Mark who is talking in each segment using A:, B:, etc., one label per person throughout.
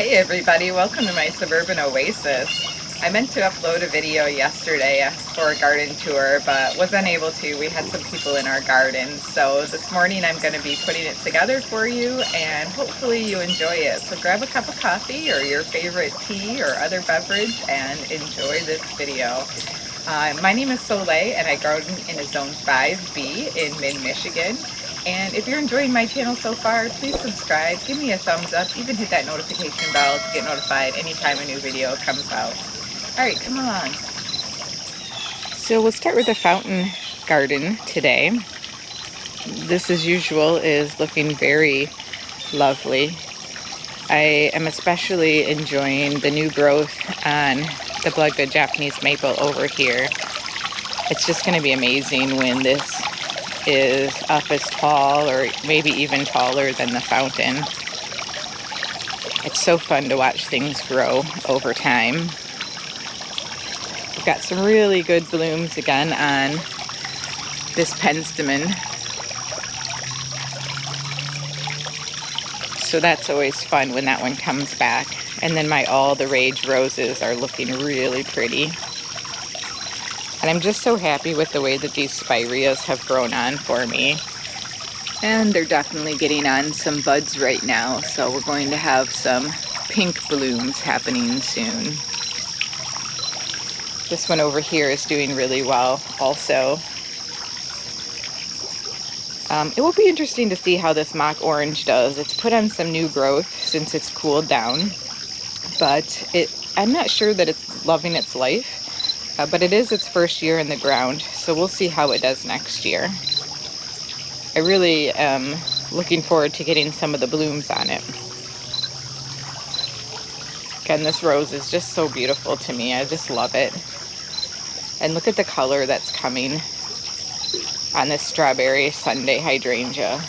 A: Hey everybody, welcome to my Suburban Oasis. I meant to upload a video yesterday for a garden tour, but was unable to. We had some people in our garden, so this morning I'm going to be putting it together for you and hopefully you enjoy it. So grab a cup of coffee or your favorite tea or other beverage and enjoy this video. My name is Soleil and I garden in a Zone 5B in mid-Michigan. And if you're enjoying my channel so far, please subscribe, give me a thumbs up, even hit that notification bell to get notified anytime a new video comes out. Alright, come along. So we'll start with the fountain garden today. This, as usual, is looking very lovely. I am especially enjoying the new growth on the Bloodgood Japanese maple over here. It's just going to be amazing when this is up as tall or maybe even taller than the fountain. It's so fun to watch things grow over time. We've got some really good blooms again on this penstemon. So that's always fun when that one comes back. And then my all the rage roses are looking really pretty. And I'm just so happy with the way that these spireas have grown on for me. And they're definitely getting on some buds right now, so we're going to have some pink blooms happening soon. This one over here is doing really well also. It will be interesting to see how this mock orange does. It's put on some new growth since it's cooled down, but I'm not sure that it's loving its life. But it is its first year in the ground, so we'll see how it does next year. I really am looking forward to getting some of the blooms on it. Again, this rose is just so beautiful to me. I just love it. And look at the color that's coming on this strawberry Sundae hydrangea.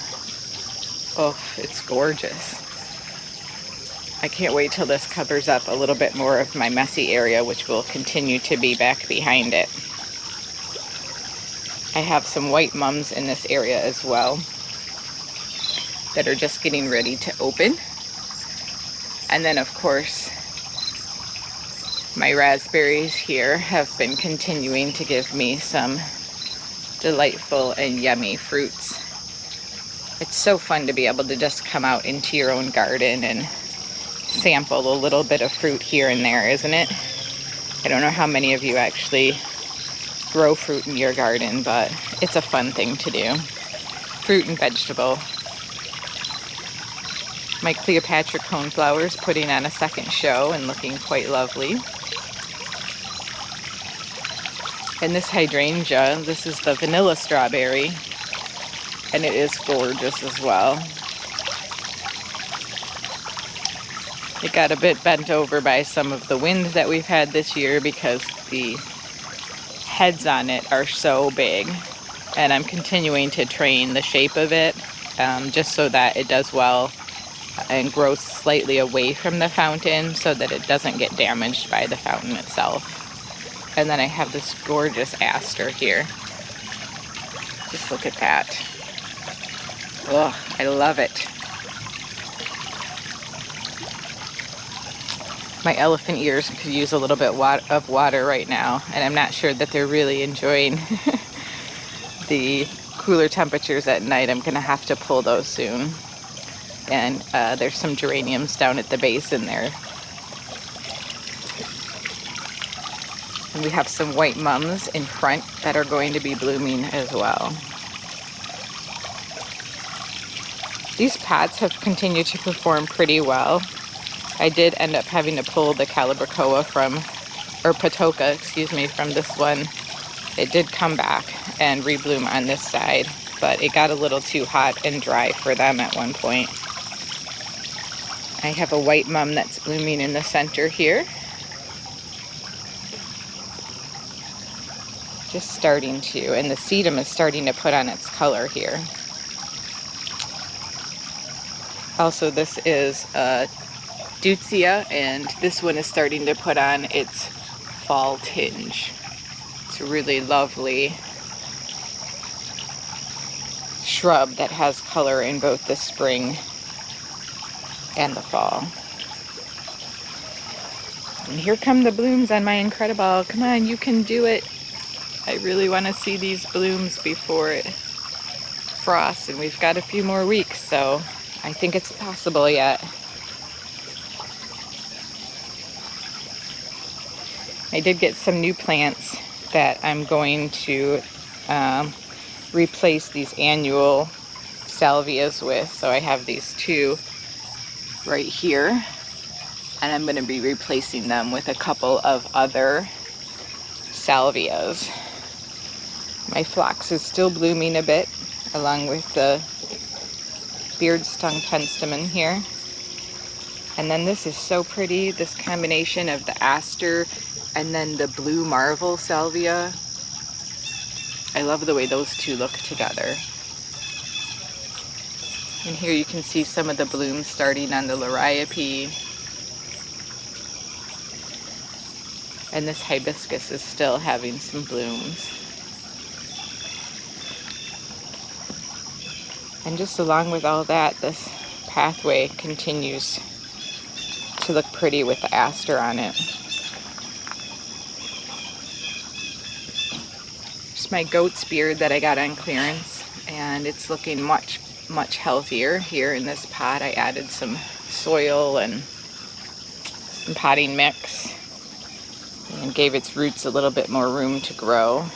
A: Oh, it's gorgeous. I can't wait till this covers up a little bit more of my messy area, which will continue to be back behind it. I have some white mums in this area as well that are just getting ready to open. And then of course, my raspberries here have been continuing to give me some delightful and yummy fruits. It's so fun to be able to just come out into your own garden and sample a little bit of fruit here and there, isn't it? I don't know how many of you actually grow fruit in your garden, but it's a fun thing to do. Fruit and vegetable. My Cleopatra coneflowers putting on a second show and looking quite lovely. And this hydrangea, this is the vanilla strawberry, and it is gorgeous as well. It got a bit bent over by some of the wind that we've had this year because the heads on it are so big. And I'm continuing to train the shape of it just so that it does well and grows slightly away from the fountain so that it doesn't get damaged by the fountain itself. And then I have this gorgeous aster here. Just look at that. Oh, I love it. My elephant ears could use a little bit of water right now, and I'm not sure that they're really enjoying the cooler temperatures at night. I'm going to have to pull those soon. And there's some geraniums down at the base in there. And we have some white mums in front that are going to be blooming as well. These pots have continued to perform pretty well. I did end up having to pull the Calibrachoa Patoka, from this one. It did come back and rebloom on this side, but it got a little too hot and dry for them at one point. I have a white mum that's blooming in the center here. Just starting to, and the sedum is starting to put on its color here. Also, this is Deutzia, and this one is starting to put on its fall tinge. It's a really lovely shrub that has color in both the spring and the fall. And here come the blooms on my Incredible. Come on, you can do it. I really want to see these blooms before it frosts, and we've got a few more weeks, so I think it's possible yet. I did get some new plants that I'm going to replace these annual salvias with. So I have these two right here, and I'm going to be replacing them with a couple of other salvias. My phlox is still blooming a bit, along with the beard stung penstemon here. And then this is so pretty, this combination of the Aster and then the blue marvel salvia. I love the way those two look together. And here you can see some of the blooms starting on the liriope. And this hibiscus is still having some blooms. And just along with all that, this pathway continues to look pretty with the Aster on it. It's my goat's beard that I got on clearance, and it's looking much healthier here in this pot. I added some soil and some potting mix and gave its roots a little bit more room to grow.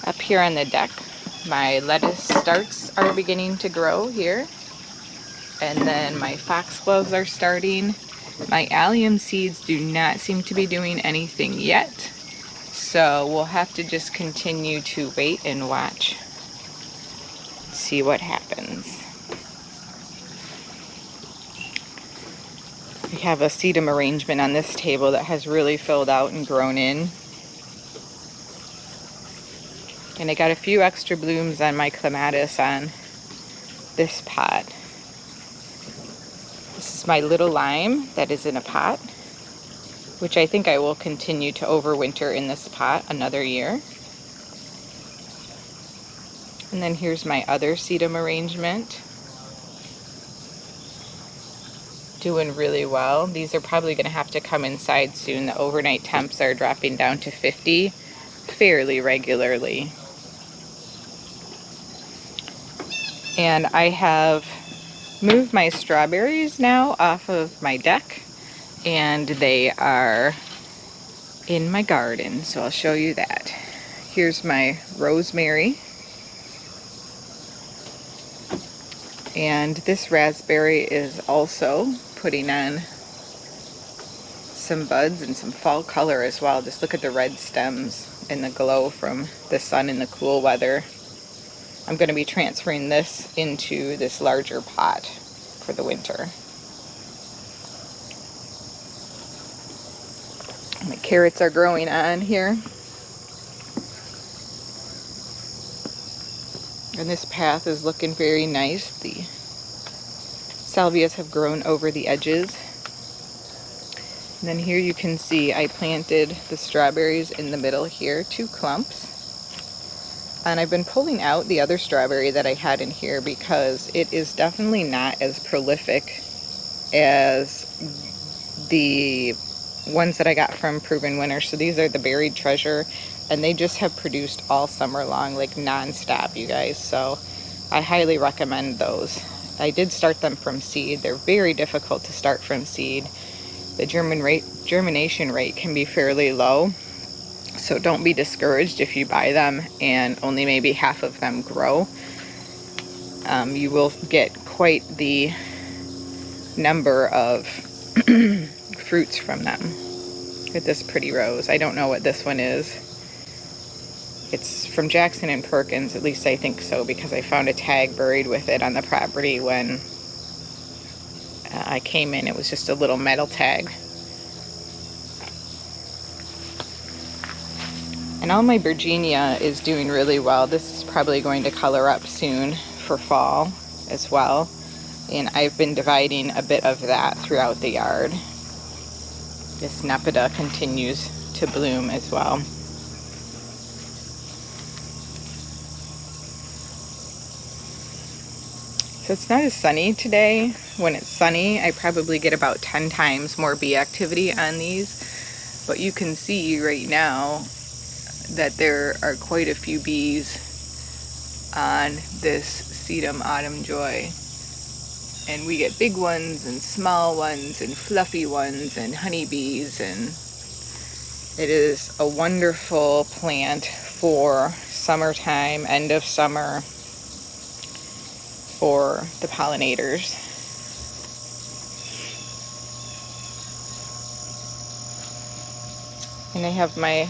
A: Up here on the deck, my lettuce starts are beginning to grow here, and then my foxgloves are starting. My allium seeds do not seem to be doing anything yet, so we'll have to just continue to wait and watch, see what happens. We have a sedum arrangement on this table that has really filled out and grown in. And I got a few extra blooms on my clematis on this pot. This is my little lime that is in a pot, which I think I will continue to overwinter in this pot another year. And then here's my other sedum arrangement. Doing really well. These are probably going to have to come inside soon. The overnight temps are dropping down to 50 fairly regularly. And I have moved my strawberries now off of my deck, and they are in my garden, so I'll show you that. Here's my rosemary, and this raspberry is also putting on some buds and some fall color as well. Just look at the red stems and the glow from the sun in the cool weather. I'm going to be transferring this into this larger pot for the winter. My carrots are growing on here. And this path is looking very nice. The salvias have grown over the edges. And then here you can see I planted the strawberries in the middle here, 2 clumps. And I've been pulling out the other strawberry that I had in here because it is definitely not as prolific as the ones that I got from Proven Winner. So these are the Buried Treasure, and they just have produced all summer long, like non-stop, you guys. So I highly recommend those. I did start them from seed. They're very difficult to start from seed. The germination rate can be fairly low. So don't be discouraged if you buy them and only maybe half of them grow. You will get quite the number of fruits from them. Look at this pretty rose. I don't know what this one is. It's from Jackson and Perkins, at least I think so, because I found a tag buried with it on the property when I came in. It was just a little metal tag. And all my Virginia is doing really well. This is probably going to color up soon for fall as well. And I've been dividing a bit of that throughout the yard. This Nepeta continues to bloom as well. So it's not as sunny today. When it's sunny, I probably get about 10 times more bee activity on these. But you can see right now that there are quite a few bees on this sedum autumn joy. And we get big ones and small ones and fluffy ones and honeybees, and it is a wonderful plant for summertime, end of summer, for the pollinators. And I have my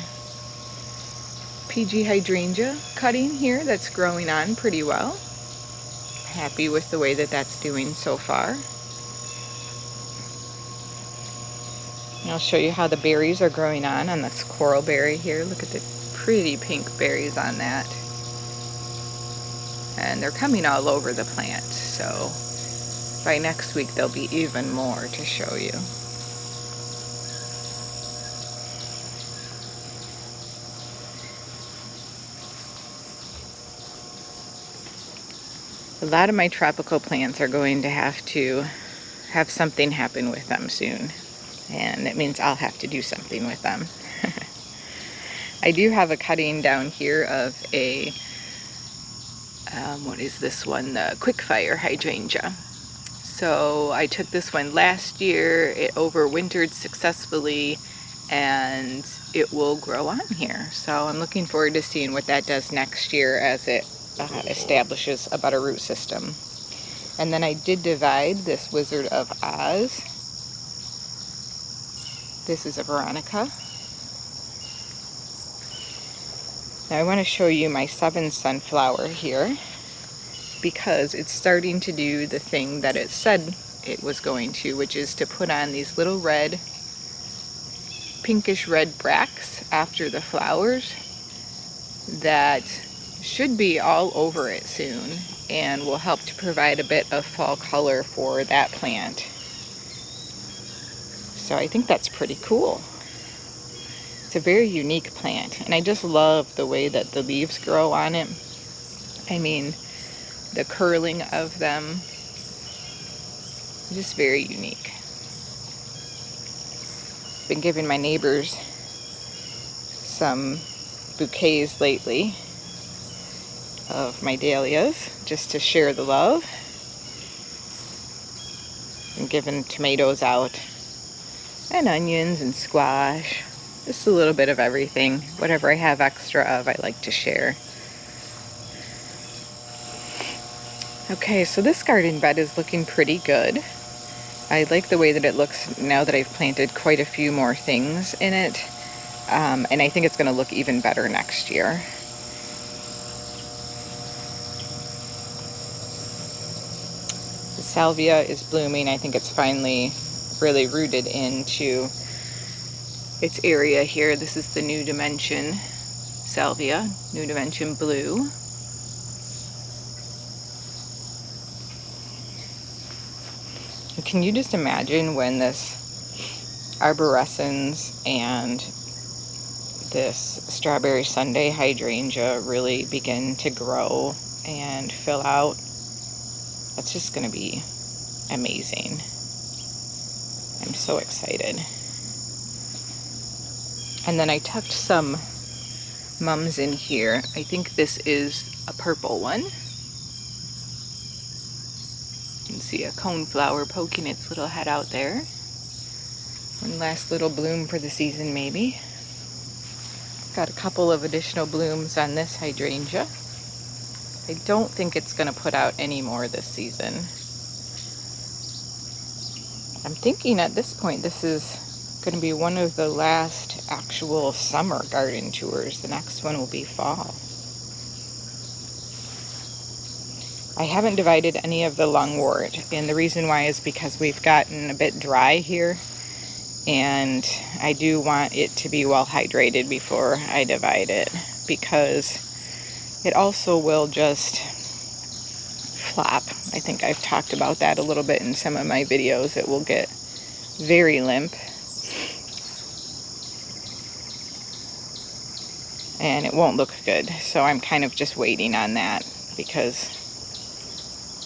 A: PG hydrangea cutting here that's growing on pretty well. Happy with the way that that's doing so far. And I'll show you how the berries are growing on this coral berry here. Look at the pretty pink berries on that. And they're coming all over the plant, so by next week there'll be even more to show you. A lot of my tropical plants are going to have something happen with them soon. And it means I'll have to do something with them. I do have a cutting down here of a, what is this one? The Quickfire Hydrangea. So I took this one last year, it overwintered successfully, and it will grow on here. So I'm looking forward to seeing what that does next year as it establishes a better root system. And then I did divide this Wizard of Oz. This is a Veronica. Now I want to show you my 7 sunflower here because it's starting to do the thing that it said it was going to, which is to put on these little red, pinkish red bracts after the flowers that should be all over it soon and will help to provide a bit of fall color for that plant. So I think that's pretty cool. It's a very unique plant, and I just love the way that the leaves grow on it. I mean, the curling of them, just very unique. Been giving my neighbors some bouquets lately of my dahlias just to share the love. I'm giving tomatoes out and onions and squash, just a little bit of everything. Whatever I have extra of, I like to share. Okay, so this garden bed is looking pretty good. I like the way that it looks now that I've planted quite a few more things in it. And I think it's going to look even better next year. The Salvia is blooming. I think it's finally really rooted into its area here. This is the New Dimension Salvia, New Dimension Blue. Can you just imagine when this arborescens and this strawberry Sundae hydrangea really begin to grow and fill out? That's just going to be amazing. I'm so excited. And then I tucked some mums in here. I think this is a purple one. You can see a coneflower poking its little head out there. One last little bloom for the season, maybe. Got a couple of additional blooms on this hydrangea. I don't think it's going to put out any more this season. I'm thinking at this point this is going to be one of the last actual summer garden tours. The next one will be fall. I haven't divided any of the lungwort, and the reason why is because we've gotten a bit dry here, and I do want it to be well hydrated before I divide it, because it also will just flop. I think I've talked about that a little bit in some of my videos. It will get very limp, and it won't look good. So I'm kind of just waiting on that because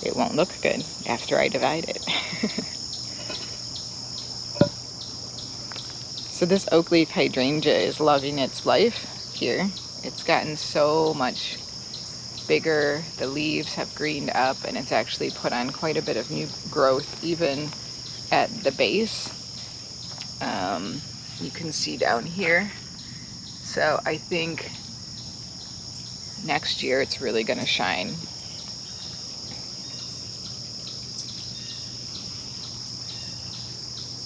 A: it won't look good after I divide it. So this oak leaf hydrangea is loving its life here. It's gotten so much bigger, the leaves have greened up, and it's actually put on quite a bit of new growth even at the base. You can see down here. So I think next year it's really going to shine.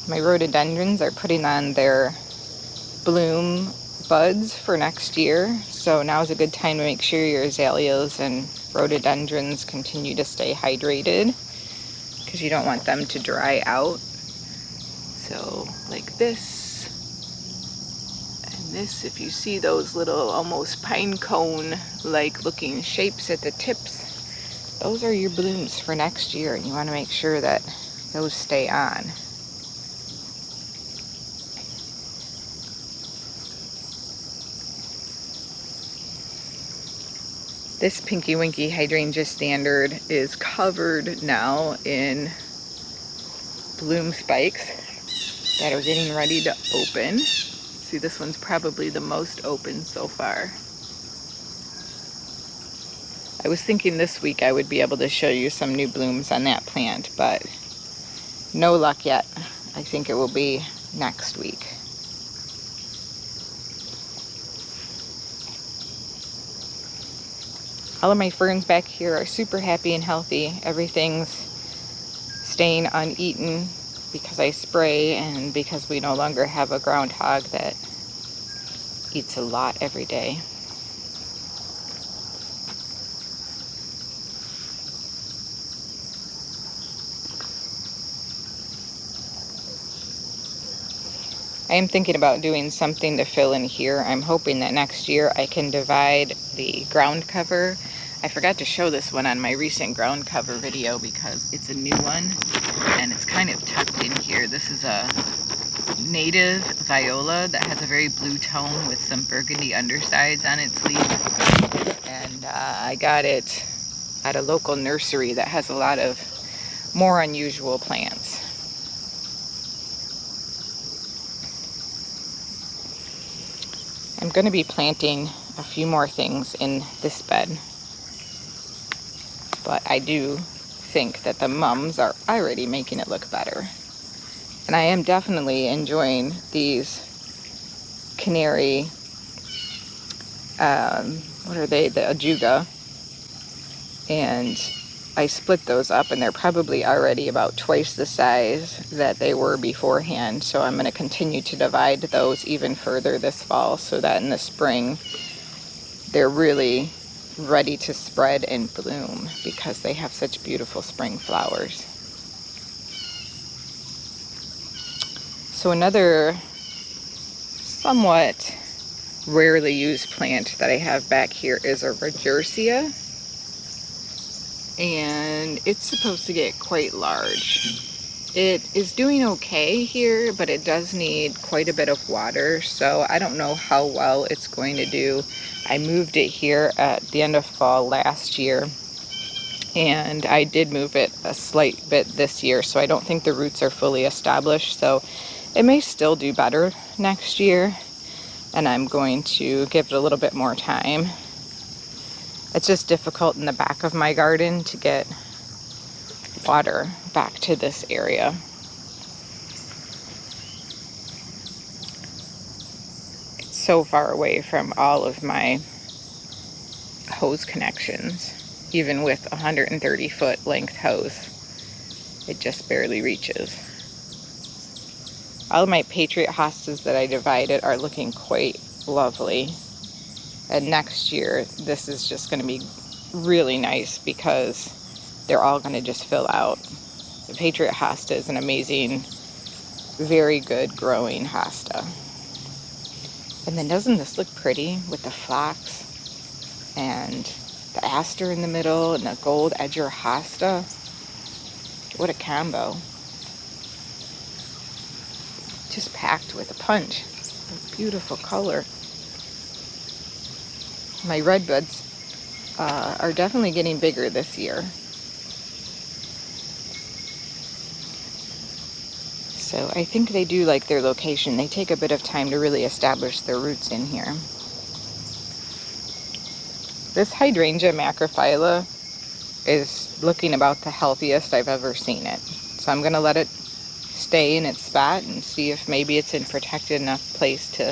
A: My rhododendrons are putting on their bloom buds for next year, so now is a good time to make sure your azaleas and rhododendrons continue to stay hydrated, because you don't want them to dry out. So like this and this, if you see those little almost pine cone like looking shapes at the tips, those are your blooms for next year, and you want to make sure that those stay on. This Pinky Winky Hydrangea Standard is covered now in bloom spikes that are getting ready to open. See, this one's probably the most open so far. I was thinking this week I would be able to show you some new blooms on that plant, but no luck yet. I think it will be next week. All of my ferns back here are super happy and healthy. Everything's staying uneaten because I spray and because we no longer have a groundhog that eats a lot every day. I am thinking about doing something to fill in here. I'm hoping that next year I can divide the ground cover. I forgot to show this one on my recent ground cover video because it's a new one and it's kind of tucked in here. This is a native viola that has a very blue tone with some burgundy undersides on its leaves. And I got it at a local nursery that has a lot of more unusual plants. I'm going to be planting a few more things in this bed, but I do think that the mums are already making it look better. And I am definitely enjoying these canary, what are they, the ajuga, and I split those up and they're probably already about twice the size that they were beforehand. So I'm going to continue to divide those even further this fall so that in the spring they're really ready to spread and bloom because they have such beautiful spring flowers. So another somewhat rarely used plant that I have back here is a Regersea. And it's supposed to get quite large. It is doing okay here, but it does need quite a bit of water, so I don't know how well it's going to do. I moved it here at the end of fall last year, and I did move it a slight bit this year, so I don't think the roots are fully established, so it may still do better next year, and I'm going to give it a little bit more time. It's just difficult in the back of my garden to get water back to this area. It's so far away from all of my hose connections. Even with a 130-foot length hose, it just barely reaches. All of my Patriot hostas that I divided are looking quite lovely. And next year, this is just going to be really nice because they're all going to just fill out. The Patriot Hosta is an amazing, very good growing hosta. And then doesn't this look pretty with the phlox and the Aster in the middle and the gold edger hosta? What a combo. Just packed with a punch. A beautiful color. My redbuds are definitely getting bigger this year. So I think they do like their location. They take a bit of time to really establish their roots in here. This Hydrangea macrophylla is looking about the healthiest I've ever seen it. So I'm going to let it stay in its spot and see if maybe it's in protected enough place to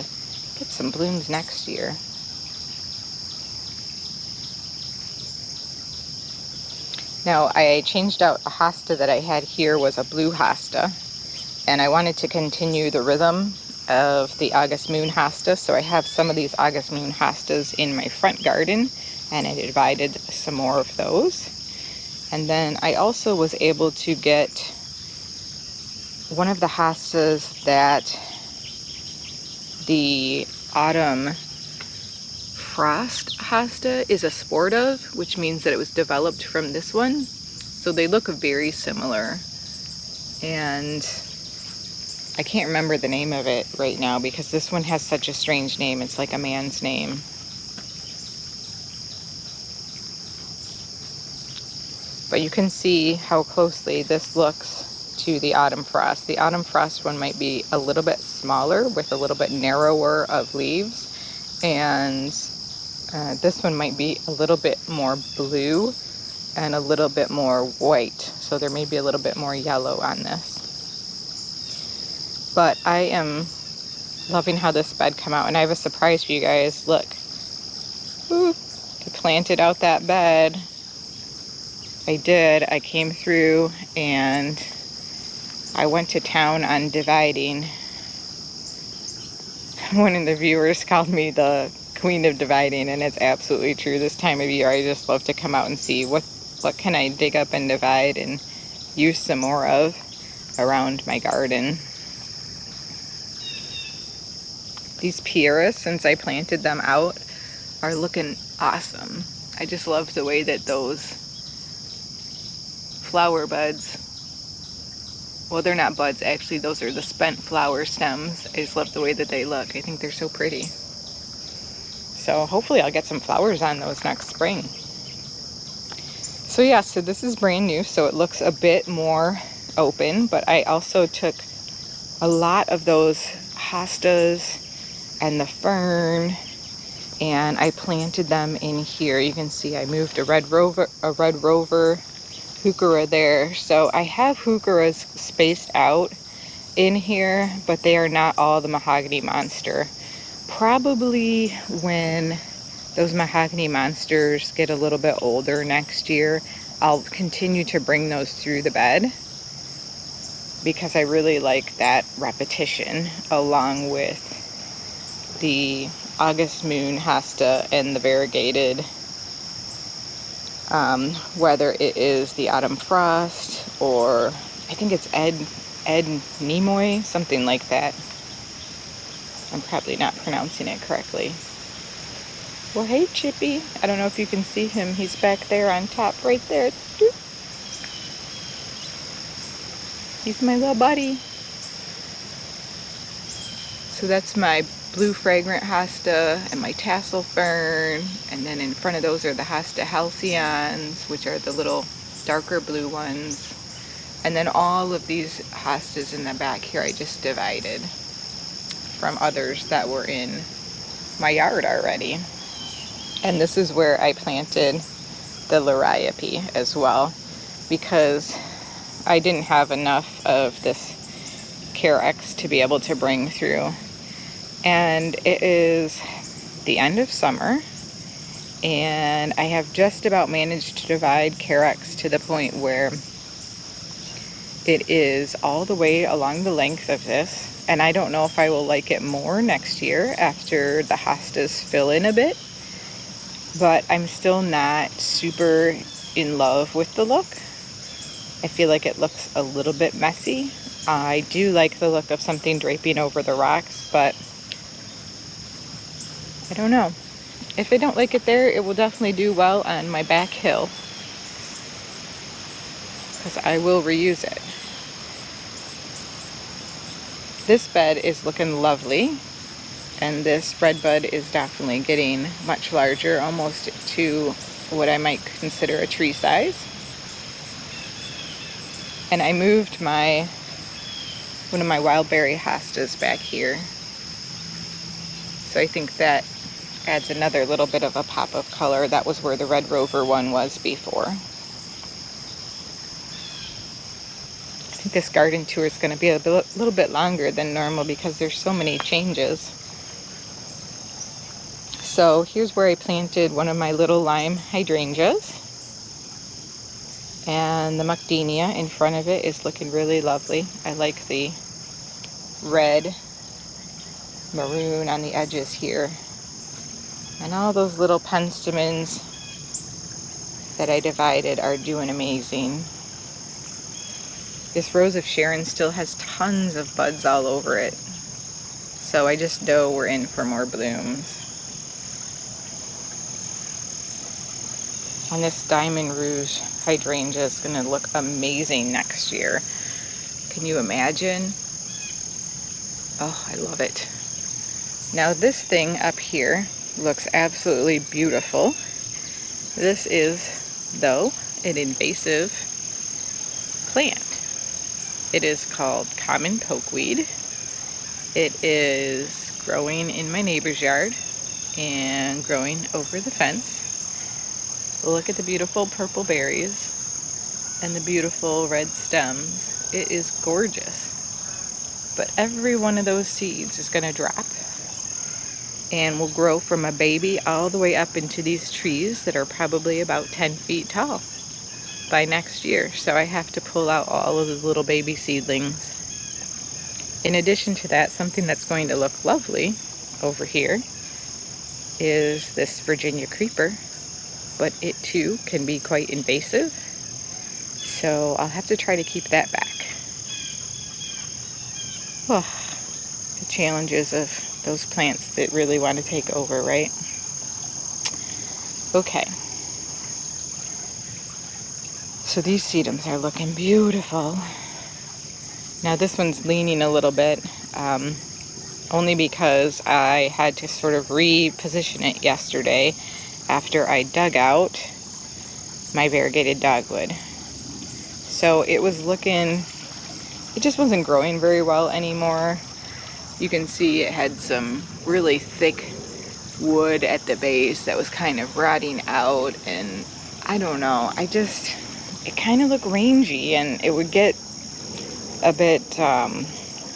A: get some blooms next year. Now I changed out a hosta that I had here, was a blue hosta, and I wanted to continue the rhythm of the August moon hosta, so I have some of these August moon hostas in my front garden, and I divided some more of those. And then I also was able to get one of the hostas that the autumn frost hosta is a sport of, which means that it was developed from this one. So they look very similar. And I can't remember the name of it right now because this one has such a strange name. It's like a man's name. But you can see how closely this looks to the autumn frost. The autumn frost one might be a little bit smaller with a little bit narrower of leaves, and this one might be a little bit more blue and a little bit more white. So there may be a little bit more yellow on this. But I am loving how this bed came out, and I have a surprise for you guys. Look, ooh, I planted out that bed. I did. I came through and I went to town on dividing. One of the viewers called me the queen of dividing, and it's absolutely true. This time of year I just love to come out and see what can I dig up and divide and use some more of around my garden. These pieris, since I planted them out, are looking awesome. I just love the way that those flower buds, well, they're not buds actually, those are the spent flower stems. I just love the way that they look. I think they're so pretty. So hopefully I'll get some flowers on those next spring. So yeah, so this is brand new, so it looks a bit more open, but I also took a lot of those hostas and the fern and I planted them in here. You can see I moved a red rover heuchera there. So I have heucheras spaced out in here, but they are not all the mahogany monster. Probably when those mahogany monsters get a little bit older next year, I'll continue to bring those through the bed because I really like that repetition along with the August moon hosta and the variegated, whether it is the autumn frost or I think it's Ed Nimoy, something like that. I'm probably not pronouncing it correctly. Well, hey Chippy, I don't know if you can see him. He's back there on top right there. He's my little buddy. So that's my blue fragrant hosta and my tassel fern, and then in front of those are the hosta halcyons, which are the little darker blue ones, and then all of these hostas in the back here I just divided from others that were in my yard already. And this is where I planted the liriope as well, because I didn't have enough of this carex to be able to bring through. And it is the end of summer, and I have just about managed to divide carex to the point where it is all the way along the length of this. And I don't know if I will like it more next year after the hostas fill in a bit, but I'm still not super in love with the look. I feel like it looks a little bit messy. I do like the look of something draping over the rocks, but I don't know. If I don't like it there, it will definitely do well on my back hill, because I will reuse it. This bed is looking lovely, and this red bud is definitely getting much larger, almost to what I might consider a tree size. And I moved my one of my wild berry hostas back here. So I think that adds another little bit of a pop of color. That was where the Red Rover one was before. I think this garden tour is going to be a little bit longer than normal because there's so many changes. So here's where I planted one of my little lime hydrangeas. And the macadamia in front of it is looking really lovely. I like the red maroon on the edges here. And all those little penstemons that I divided are doing amazing. This rose of Sharon still has tons of buds all over it. So I just know we're in for more blooms. And this Diamond Rouge hydrangea is going to look amazing next year. Can you imagine? Oh, I love it. Now this thing up here looks absolutely beautiful. This is, though, an invasive plant. It is called common pokeweed. It is growing in my neighbor's yard and growing over the fence. Look at the beautiful purple berries and the beautiful red stems. It is gorgeous. But every one of those seeds is going to drop and will grow from a baby all the way up into these trees that are probably about 10 feet tall by next year. So I have to pull out all of the little baby seedlings. In addition to that, something that's going to look lovely over here is this Virginia creeper. But it too can be quite invasive, so I'll have to try to keep that back. Oh, the challenges of those plants that really want to take over, right? Okay. So these sedums are looking beautiful. Now this one's leaning a little bit, only because I had to sort of reposition it yesterday after I dug out my variegated dogwood. So it was looking, it just wasn't growing very well anymore. You can see it had some really thick wood at the base that was kind of rotting out, and I don't know, it kind of looked rangy, and it would get a bit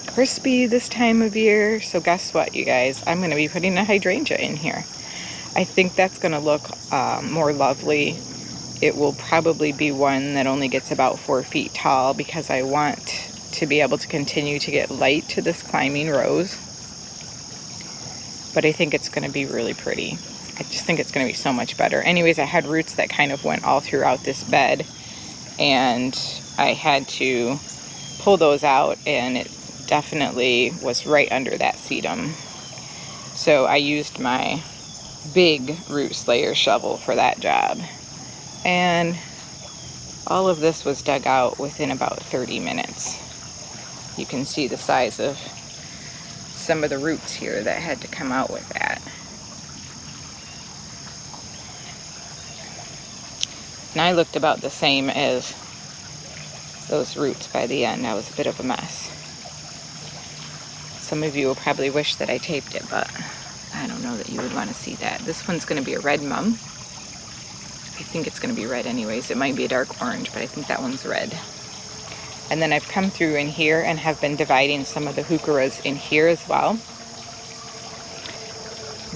A: crispy this time of year. So guess what, you guys? I'm going to be putting a hydrangea in here. I think that's going to look more lovely. It will probably be one that only gets about 4 feet tall because I want to be able to continue to get light to this climbing rose. But I think it's going to be really pretty. I just think it's going to be so much better. Anyways, I had roots that kind of went all throughout this bed, and I had to pull those out, and it definitely was right under that sedum. So I used my big root slayer shovel for that job, and all of this was dug out within about 30 minutes. You can see the size of some of the roots here that had to come out with that. And I looked about the same as those roots by the end. I was a bit of a mess. Some of you will probably wish that I taped it, but I don't know that you would want to see that. This one's going to be a red mum. I think it's going to be red anyways. It might be a dark orange, but I think that one's red. And then I've come through in here and have been dividing some of the heucheras in here as well.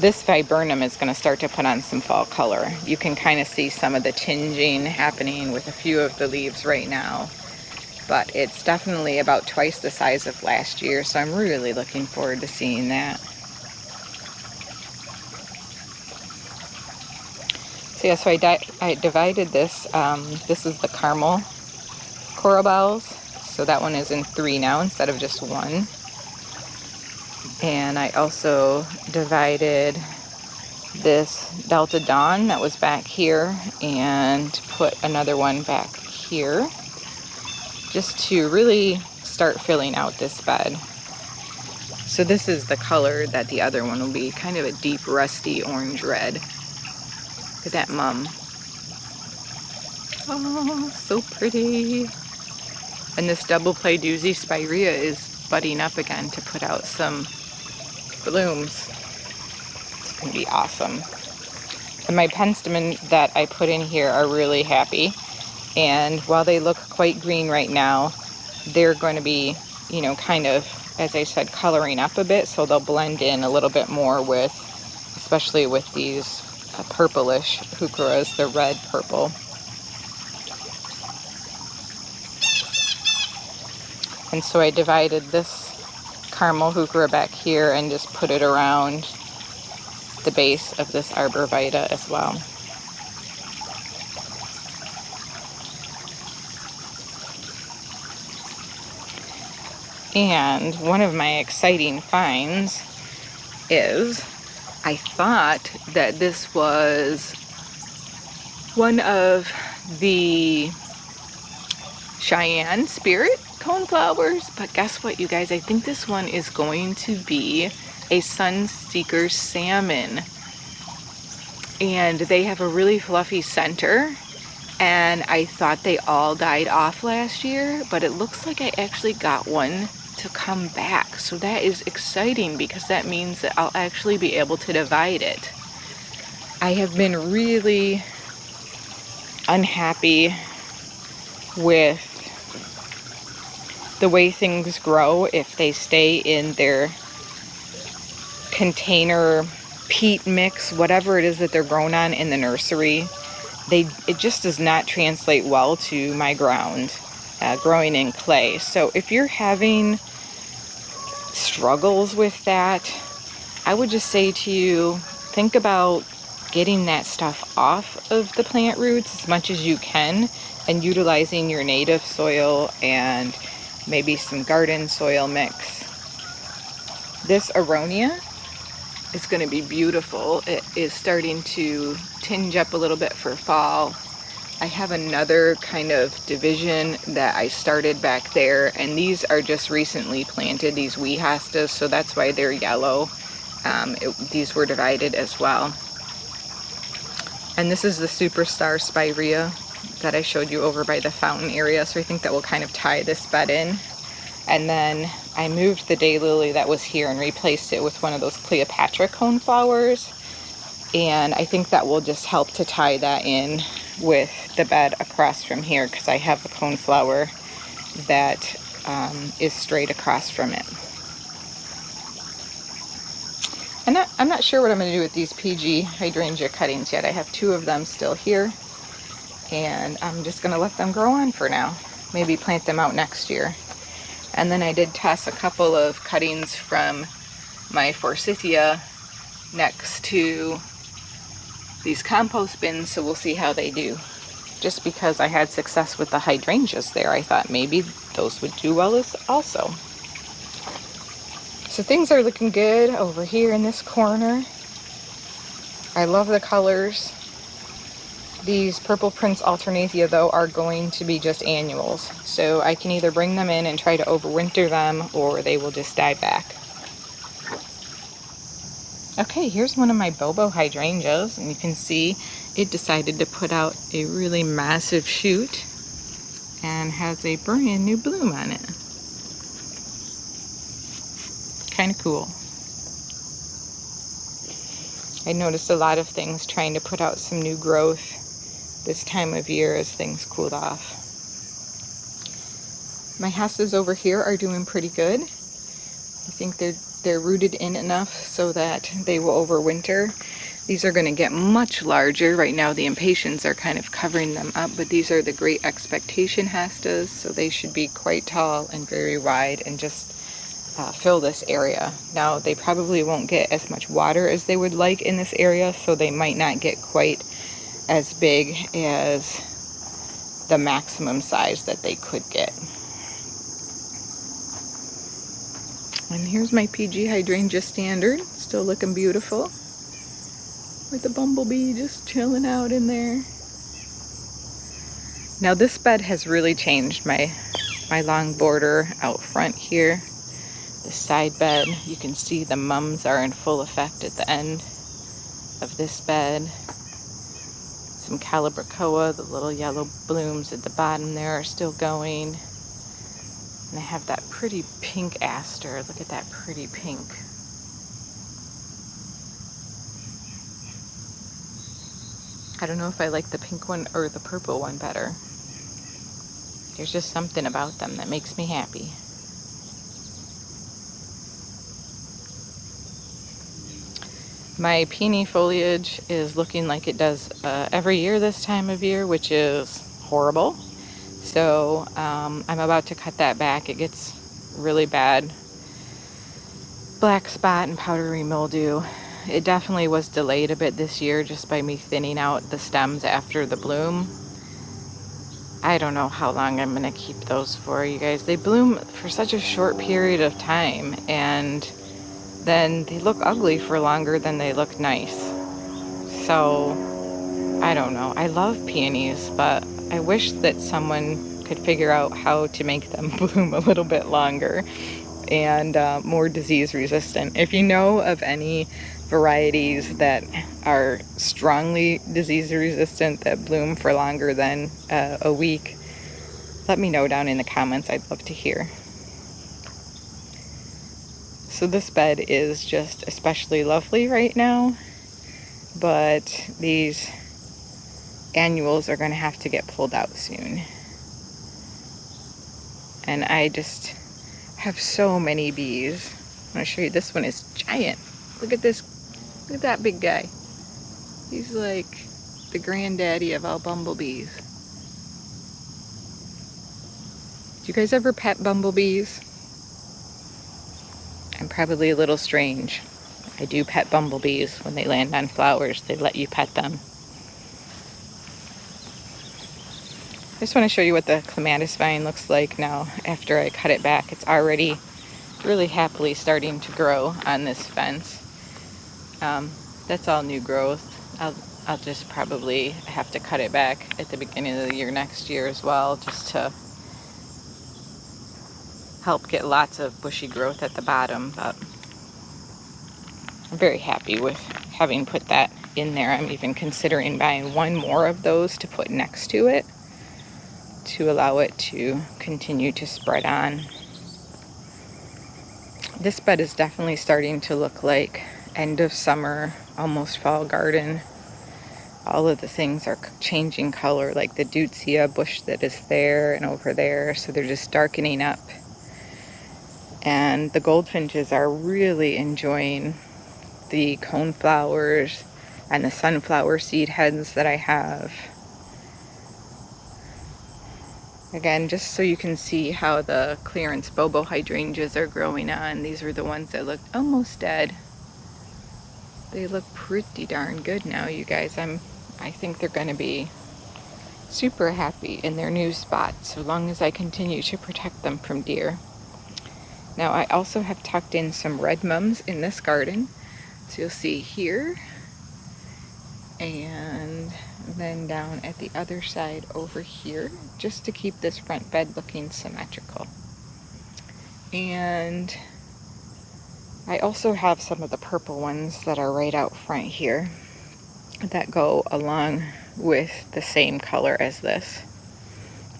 A: This Viburnum is going to start to put on some fall color. You can kind of see some of the tinging happening with a few of the leaves right now. But it's definitely about twice the size of last year, so I'm really looking forward to seeing that. So yeah, so I divided this. This is the caramel coral bells. So that one is in 3 now instead of just 1. And I also divided this Delta Dawn that was back here and put another one back here, just to really start filling out this bed. So this is the color that the other one will be, kind of a deep rusty orange red. Look at that mum. Oh, so pretty. And this double play doozy spirea is budding up again to put out some blooms. It's gonna be awesome. And my penstemon that I put in here are really happy. And while they look quite green right now, they're going to be, you know, kind of, as I said, coloring up a bit, so they'll blend in a little bit more with, especially with these purplish heucheras, the red purple. And so I divided this caramel heuchera back here and just put it around the base of this arborvitae as well. And one of my exciting finds is I thought that this was one of the Cheyenne Spirit coneflowers, but guess what, you guys? I think this one is going to be a Sunseeker Salmon. And they have a really fluffy center. And I thought they all died off last year, but it looks like I actually got one to come back. So that is exciting because that means that I'll actually be able to divide it. I have been really unhappy with the way things grow if they stay in their container peat mix, whatever it is that they're grown on in the nursery. It just does not translate well to my ground growing in clay. So if you're having struggles with that, I would just say to you, think about getting that stuff off of the plant roots as much as you can and utilizing your native soil and maybe some garden soil mix. This aronia is going to be beautiful. It is starting to tinge up a little bit for fall. I have another kind of division that I started back there, and these are just recently planted, these wee hostas, so that's why they're yellow. These were divided as well. And this is the Superstar Spirea that I showed you over by the fountain area, so I think that will kind of tie this bed in. And then I moved the daylily that was here and replaced it with one of those Cleopatra coneflowers. And I think that will just help to tie that in with the bed across from here, because I have a coneflower that is straight across from it. And I'm not sure what I'm going to do with these PG hydrangea cuttings yet. I have 2 of them still here, and I'm just going to let them grow on for now. Maybe plant them out next year. And then I did toss a couple of cuttings from my forsythia next to these compost bins, so we'll see how they do. Just because I had success with the hydrangeas there, I thought maybe those would do well as also. So things are looking good over here in this corner. I love the colors. These Purple Prince Alternathia though are going to be just annuals, so I can either bring them in and try to overwinter them, or they will just die back. Okay, here's one of my Bobo Hydrangeas, and you can see it decided to put out a really massive shoot and has a brand new bloom on it. Kind of cool. I noticed a lot of things trying to put out some new growth this time of year as things cooled off. My hostas over here are doing pretty good. I think they're rooted in enough so that they will overwinter. These are going to get much larger. Right now the impatiens are kind of covering them up, but these are the Great Expectation hostas, so they should be quite tall and very wide and just fill this area. Now they probably won't get as much water as they would like in this area, so they might not get quite as big as the maximum size that they could get. And here's my PG Hydrangea Standard, still looking beautiful, with the bumblebee just chilling out in there. Now this bed has really changed. My long border out front here, the side bed, you can see the mums are in full effect at the end of this bed. Some Calibrachoa, the little yellow blooms at the bottom there are still going. And I have that pretty pink aster. Look at that pretty pink. I don't know if I like the pink one or the purple one better. There's just something about them that makes me happy. My peony foliage is looking like it does every year this time of year, which is horrible. So I'm about to cut that back. It gets really bad black spot and powdery mildew. It definitely was delayed a bit this year just by me thinning out the stems after the bloom. I don't know how long I'm going to keep those for, you guys. They bloom for such a short period of time, and then they look ugly for longer than they look nice. So I don't know. I love peonies, but I wish that someone could figure out how to make them bloom a little bit longer and more disease resistant. If you know of any varieties that are strongly disease resistant that bloom for longer than a week, let me know down in the comments. I'd love to hear. So this bed is just especially lovely right now, but these annuals are going to have to get pulled out soon. And I just have so many bees. I'm going to show you. This one is giant. Look at this. Look at that big guy. He's like the granddaddy of all bumblebees. Do you guys ever pet bumblebees? I'm probably a little strange. I do pet bumblebees. When they land on flowers, they let you pet them. I just want to show you what the clematis vine looks like now after I cut it back. It's already really happily starting to grow on this fence. That's all new growth. I'll just probably have to cut it back at the beginning of the year next year as well, just to help get lots of bushy growth at the bottom. But I'm very happy with having put that in there. I'm even considering buying one more of those to put next to it to allow it to continue to spread on. This bed is definitely starting to look like end of summer, almost fall garden. All of the things are changing color, like the deutzia bush that is there and over there, so they're just darkening up. And the goldfinches are really enjoying the coneflowers and the sunflower seed heads that I have. Again, just so you can see how the clearance Bobo Hydrangeas are growing on. These were the ones that looked almost dead. They look pretty darn good now, you guys. I think they're going to be super happy in their new spot, so long as I continue to protect them from deer. Now, I also have tucked in some red mums in this garden. So you'll see here, and then down at the other side over here, just to keep this front bed looking symmetrical. And I also have some of the purple ones that are right out front here that go along with the same color as this.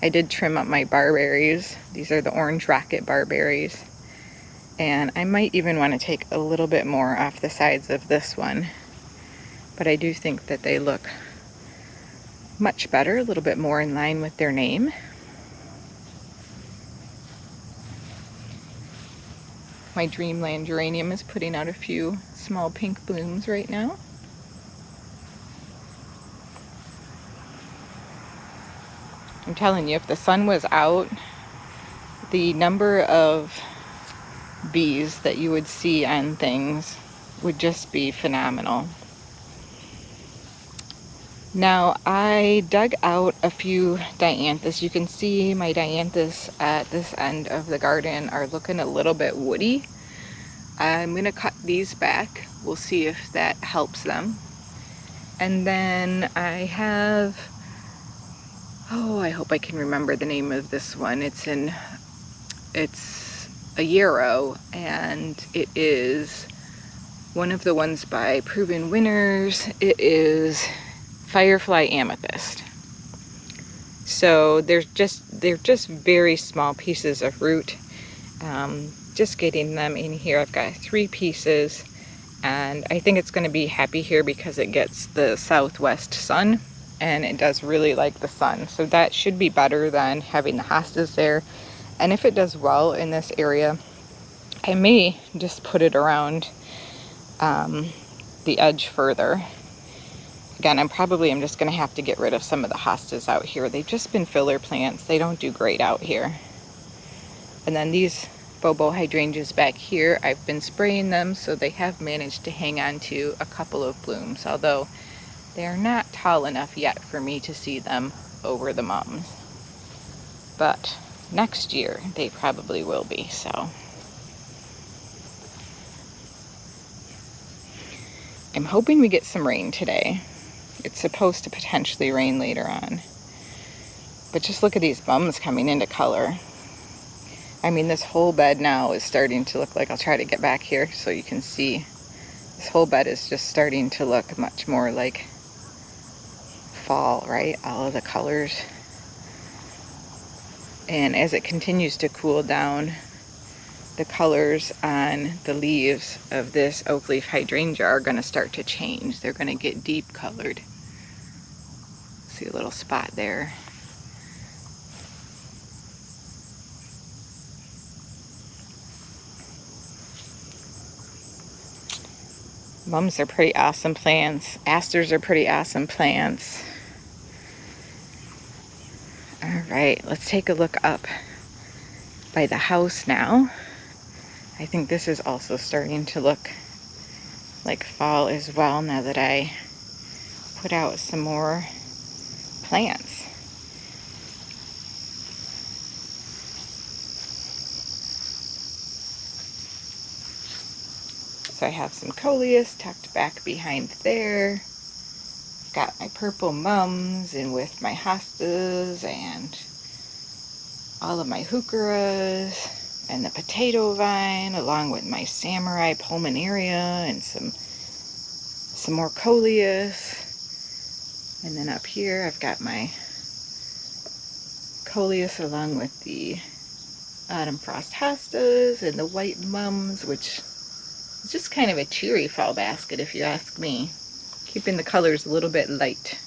A: I did trim up my barberries. These are the orange rocket barberries. And I might even want to take a little bit more off the sides of this one. But I do think that they look much better, a little bit more in line with their name. My Dreamland geranium is putting out a few small pink blooms right now. I'm telling you, if the sun was out, the number of bees that you would see on things would just be phenomenal. Now, I dug out a few Dianthus. You can see my Dianthus at this end of the garden are looking a little bit woody. I'm going to cut these back. We'll see if that helps them. And then I have, oh, I hope I can remember the name of this one. It's a yarrow, and it is one of the ones by Proven Winners. It is Firefly Amethyst. So they're just very small pieces of root. Just getting them in here. I've got 3 pieces, and I think it's going to be happy here because it gets the southwest sun, and it does really like the sun. So that should be better than having the hostas there. And if it does well in this area, I may just put it around the edge further. Again, I'm just going to have to get rid of some of the hostas out here. They've just been filler plants. They don't do great out here. And then these Bobo Hydrangeas back here, I've been spraying them, so they have managed to hang on to a couple of blooms, although they are not tall enough yet for me to see them over the mums. But next year they probably will be. So I'm hoping we get some rain today. It's supposed to potentially rain later on. But just look at these mums coming into color. I mean, this whole bed now is starting to look like, I'll try to get back here so you can see. This whole bed is just starting to look much more like fall, right? All of the colors. And as it continues to cool down, the colors on the leaves of this oak leaf hydrangea are going to start to change. They're going to get deep colored. See a little spot there. Mums are pretty awesome plants. Asters are pretty awesome plants. All right, let's take a look up by the house now. I think this is also starting to look like fall as well now that I put out some more plants. So I have some coleus tucked back behind there. Got my purple mums and with my hostas and all of my heucheras and the potato vine along with my samurai pulmonaria and some more coleus. And then up here I've got my coleus along with the autumn frost hostas and the white mums, which is just kind of a cheery fall basket if you ask me. Keeping the colors a little bit light.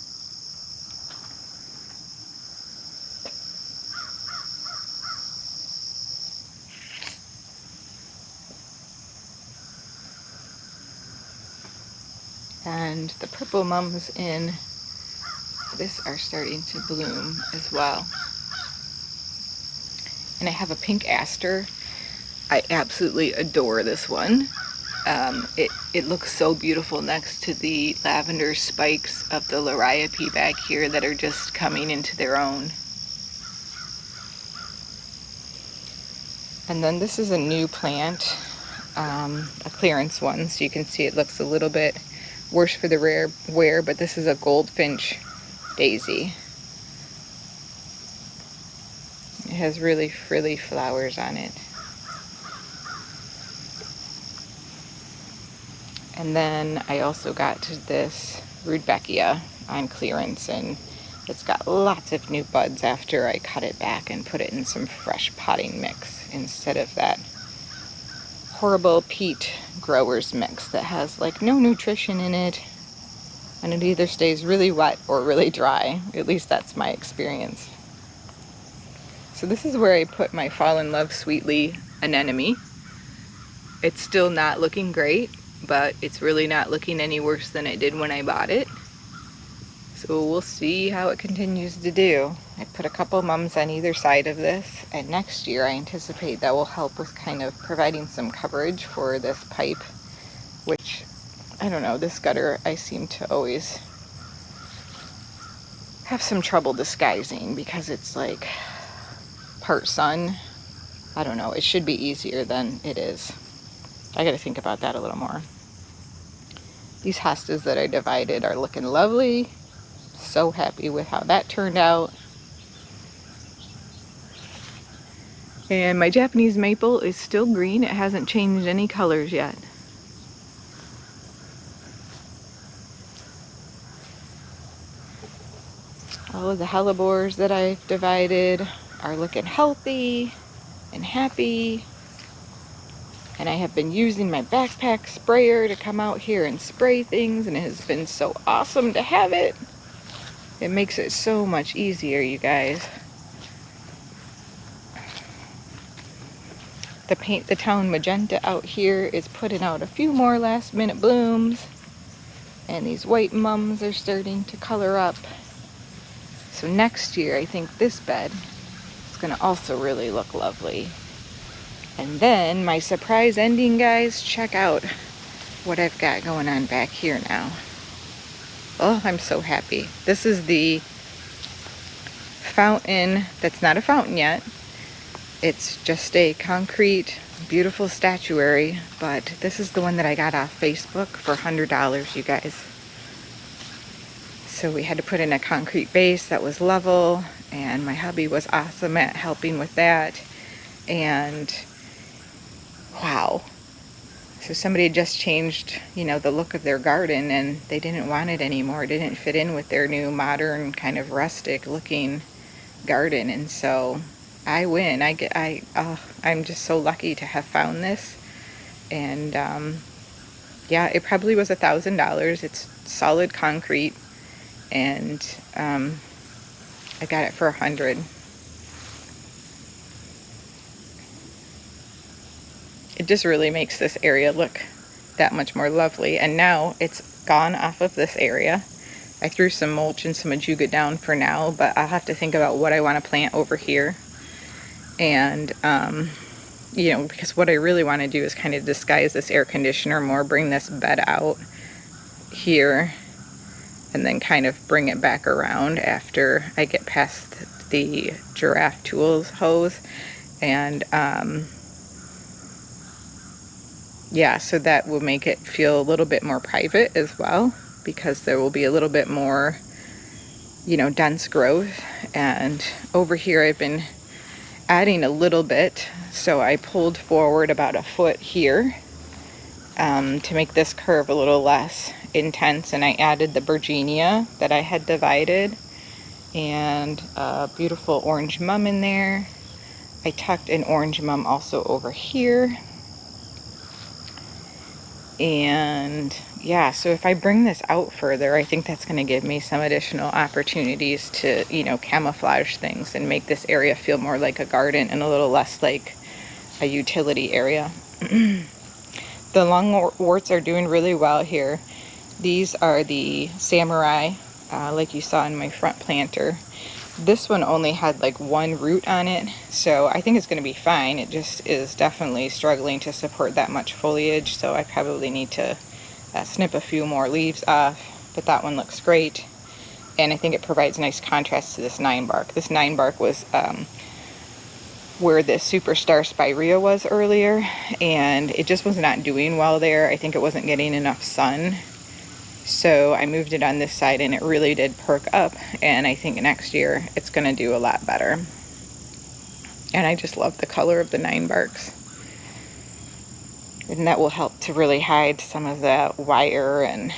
A: And the purple mums in this are starting to bloom as well. And I have a pink aster. I absolutely adore this one. It looks so beautiful next to the lavender spikes of the liriope back here that are just coming into their own. And then this is a new plant, a clearance one, so you can see it looks a little bit worse for the rare wear, but this is a Goldfinch Daisy. It has really frilly flowers on it. And then I also got this Rudbeckia on clearance, and it's got lots of new buds after I cut it back and put it in some fresh potting mix instead of that horrible peat growers mix that has like no nutrition in it, and it either stays really wet or really dry. At least that's my experience. So this is where I put my Fall in Love Sweetly anemone. It's still not looking great, but it's really not looking any worse than it did when I bought it. So we'll see how it continues to do. I put a couple mums on either side of this, and next year I anticipate that will help with kind of providing some coverage for this pipe, which, I don't know, this gutter I seem to always have some trouble disguising because it's like part sun. I don't know, it should be easier than it is. I gotta think about that a little more. These hostas that I divided are looking lovely. So happy with how that turned out. And my Japanese maple is still green. It hasn't changed any colors yet. All of the hellebores that I've divided are looking healthy and happy. And I have been using my backpack sprayer to come out here and spray things, and it has been so awesome to have it. It makes it so much easier, you guys. The Paint the Town Magenta out here is putting out a few more last minute blooms, and these white mums are starting to color up. So next year I think this bed is going to also really look lovely. And then my surprise ending, guys, check out what I've got going on back here now. Oh, I'm so happy. This is the fountain that's not a fountain yet. It's just a concrete, beautiful statuary, but this is the one that I got off Facebook for $100, you guys. So we had to put in a concrete base that was level, and my hubby was awesome at helping with that. And wow. So somebody had just changed, you know, the look of their garden, and they didn't want it anymore. It didn't fit in with their new modern kind of rustic looking garden, and so I win. I'm just so lucky to have found this. And yeah, it probably was $1,000. It's solid concrete, and I got it for $100. It just really makes this area look that much more lovely. And now it's gone off of this area. I threw some mulch and some ajuga down for now, but I'll have to think about what I want to plant over here. And you know, because what I really want to do is kind of disguise this air conditioner more, bring this bed out here, and then kind of bring it back around after I get past the giraffe tools hose. And yeah, so that will make it feel a little bit more private as well, because there will be a little bit more, you know, dense growth. And over here I've been adding a little bit, so I pulled forward about a foot here to make this curve a little less intense, and I added the Virginia that I had divided, and a beautiful orange mum in there. I tucked an orange mum also over here. And yeah, so if I bring this out further, I think that's going to give me some additional opportunities to, you know, camouflage things and make this area feel more like a garden and a little less like a utility area. The lungworts are doing really well here. These are the samurai, like you saw in my front planter. This one only had like one root on it, so I think it's going to be fine. It just is definitely struggling to support that much foliage, so I probably need to snip a few more leaves off, but that one looks great. And I think it provides nice contrast to this 9-bark. This 9-bark was where this superstar spirea was earlier, and it just was not doing well there. I think it wasn't getting enough sun. So I moved it on this side, and it really did perk up, and I think next year it's going to do a lot better. And I just love the color of the 9-barks. And that will help to really hide some of the wire and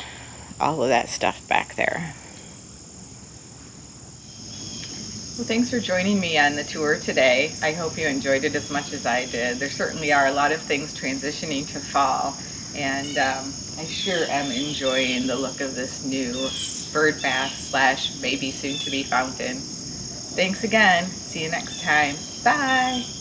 A: all of that stuff back there. Well, thanks for joining me on the tour today. I hope you enjoyed it as much as I did. There certainly are a lot of things transitioning to fall, and I sure am enjoying the look of this new bird bath / maybe soon to be fountain. Thanks again. See you next time. Bye.